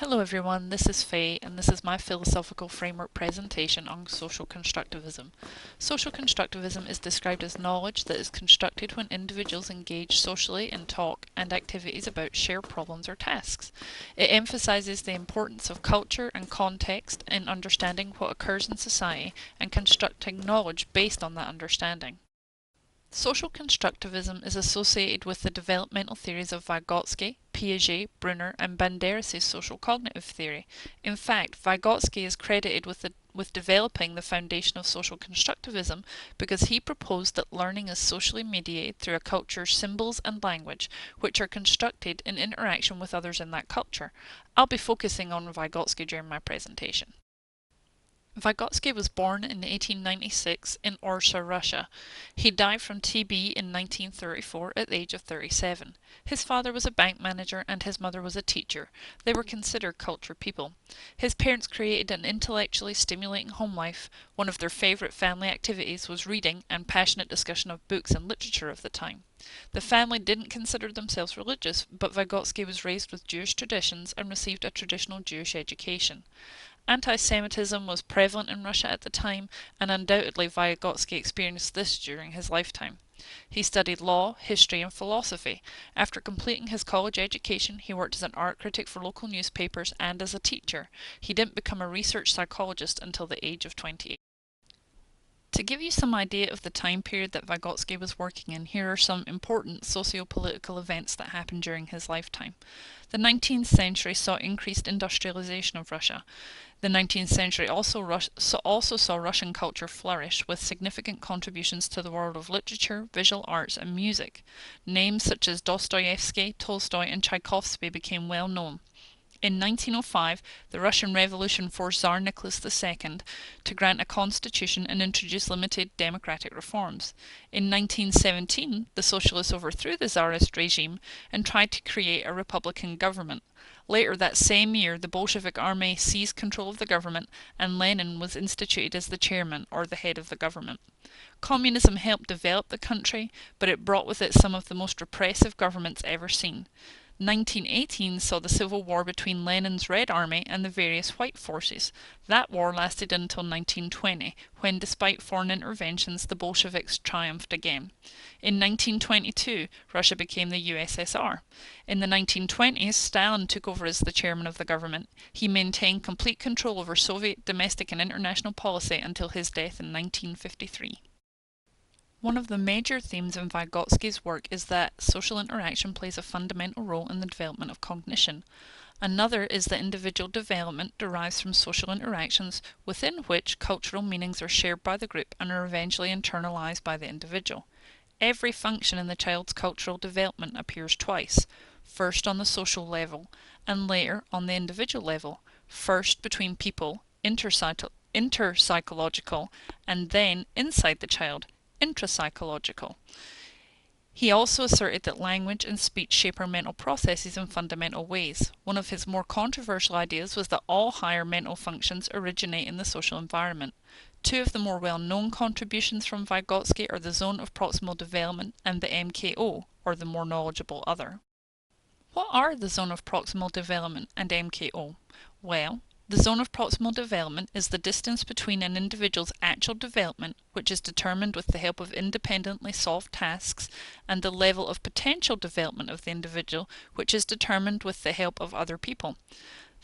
Hello everyone, this is Faye and this is my philosophical framework presentation on social constructivism. Social constructivism is described as knowledge that is constructed when individuals engage socially in talk and activities about shared problems or tasks. It emphasizes the importance of culture and context in understanding what occurs in society and constructing knowledge based on that understanding. Social constructivism is associated with the developmental theories of Vygotsky, Piaget, Brunner, and Banderas' social cognitive theory. In fact, Vygotsky is credited with developing the foundation of social constructivism because he proposed that learning is socially mediated through a culture's symbols and language, which are constructed in interaction with others in that culture. I'll be focusing on Vygotsky during my presentation. Vygotsky was born in 1896 in Orsa, Russia. He died from TB in 1934 at the age of 37. His father was a bank manager and his mother was a teacher. They were considered cultured people. His parents created an intellectually stimulating home life. One of their favourite family activities was reading and passionate discussion of books and literature of the time. The family didn't consider themselves religious, but Vygotsky was raised with Jewish traditions and received a traditional Jewish education. Anti-Semitism was prevalent in Russia at the time, and undoubtedly Vygotsky experienced this during his lifetime. He studied law, history, and philosophy. After completing his college education, he worked as an art critic for local newspapers and as a teacher. He didn't become a research psychologist until the age of 28. To give you some idea of the time period that Vygotsky was working in, here are some important socio-political events that happened during his lifetime. The 19th century saw increased industrialization of Russia. The 19th century also saw Russian culture flourish, with significant contributions to the world of literature, visual arts, and music. Names such as Dostoevsky, Tolstoy, and Tchaikovsky became well known. In 1905, the Russian Revolution forced Tsar Nicholas II to grant a constitution and introduce limited democratic reforms. In 1917, the Socialists overthrew the Tsarist regime and tried to create a republican government. Later that same year, the Bolshevik army seized control of the government and Lenin was instituted as the chairman, or the head of the government. Communism helped develop the country, but it brought with it some of the most repressive governments ever seen. 1918 saw the civil war between Lenin's Red Army and the various white forces. That war lasted until 1920, when despite foreign interventions the Bolsheviks triumphed again. In 1922, Russia became the USSR. In the 1920s, Stalin took over as the chairman of the government. He maintained complete control over Soviet domestic and international policy until his death in 1953. One of the major themes in Vygotsky's work is that social interaction plays a fundamental role in the development of cognition. Another is that individual development derives from social interactions within which cultural meanings are shared by the group and are eventually internalized by the individual. Every function in the child's cultural development appears twice, first on the social level and later on the individual level, first between people, interpsychological, and then inside the child, intrapsychological. He also asserted that language and speech shape our mental processes in fundamental ways. One of his more controversial ideas was that all higher mental functions originate in the social environment. Two of the more well-known contributions from Vygotsky are the zone of proximal development and the MKO, or the more knowledgeable other. What are the zone of proximal development and MKO? Well, the zone of proximal development is the distance between an individual's actual development, which is determined with the help of independently solved tasks, and the level of potential development of the individual, which is determined with the help of other people.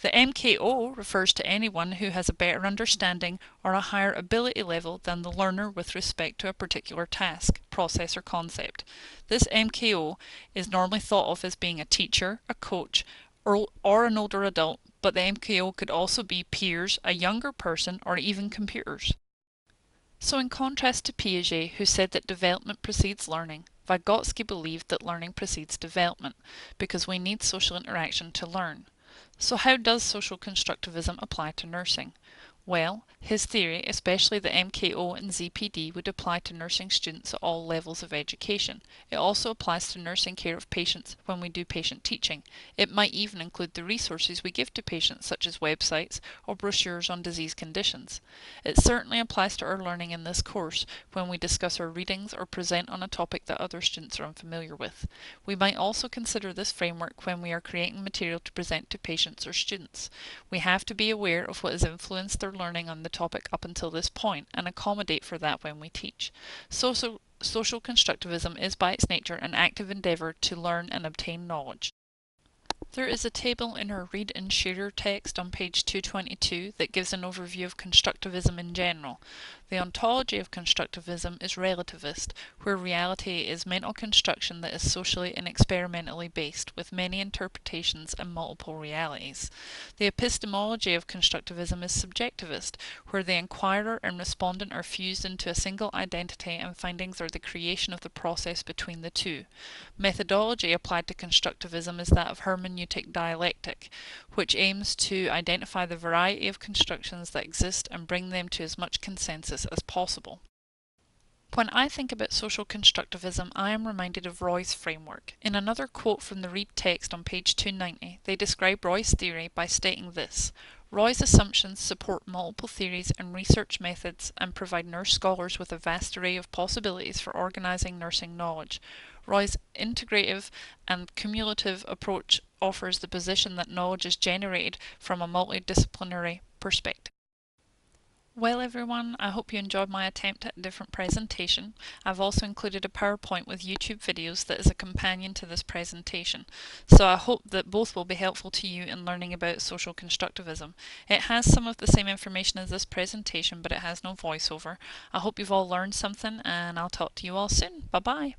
The MKO refers to anyone who has a better understanding or a higher ability level than the learner with respect to a particular task, process, or concept. This MKO is normally thought of as being a teacher, a coach, or an older adult, but the MKO could also be peers, a younger person, or even computers. So in contrast to Piaget, who said that development precedes learning, Vygotsky believed that learning precedes development, because we need social interaction to learn. So how does social constructivism apply to nursing? Well, his theory, especially the MKO and ZPD, would apply to nursing students at all levels of education. It also applies to nursing care of patients when we do patient teaching. It might even include the resources we give to patients, such as websites or brochures on disease conditions. It certainly applies to our learning in this course when we discuss our readings or present on a topic that other students are unfamiliar with. We might also consider this framework when we are creating material to present to patients or students. We have to be aware of what has influenced their learning on the topic up until this point and accommodate for that when we teach. Social constructivism is by its nature an active endeavour to learn and obtain knowledge. There is a table in our Read and Share text on page 222 that gives an overview of constructivism in general. The ontology of constructivism is relativist, where reality is mental construction that is socially and experimentally based, with many interpretations and multiple realities. The epistemology of constructivism is subjectivist, where the inquirer and respondent are fused into a single identity and findings are the creation of the process between the two. Methodology applied to constructivism is that of hermeneutic dialectic, which aims to identify the variety of constructions that exist and bring them to as much consensus as possible. When I think about social constructivism, I am reminded of Roy's framework. In another quote from the Read text on page 290, they describe Roy's theory by stating this: Roy's assumptions support multiple theories and research methods and provide nurse scholars with a vast array of possibilities for organizing nursing knowledge. Roy's integrative and cumulative approach offers the position that knowledge is generated from a multidisciplinary perspective. Well everyone, I hope you enjoyed my attempt at a different presentation. I've also included a PowerPoint with YouTube videos that is a companion to this presentation, so I hope that both will be helpful to you in learning about social constructivism. It has some of the same information as this presentation, but it has no voiceover. I hope you've all learned something, and I'll talk to you all soon. Bye bye!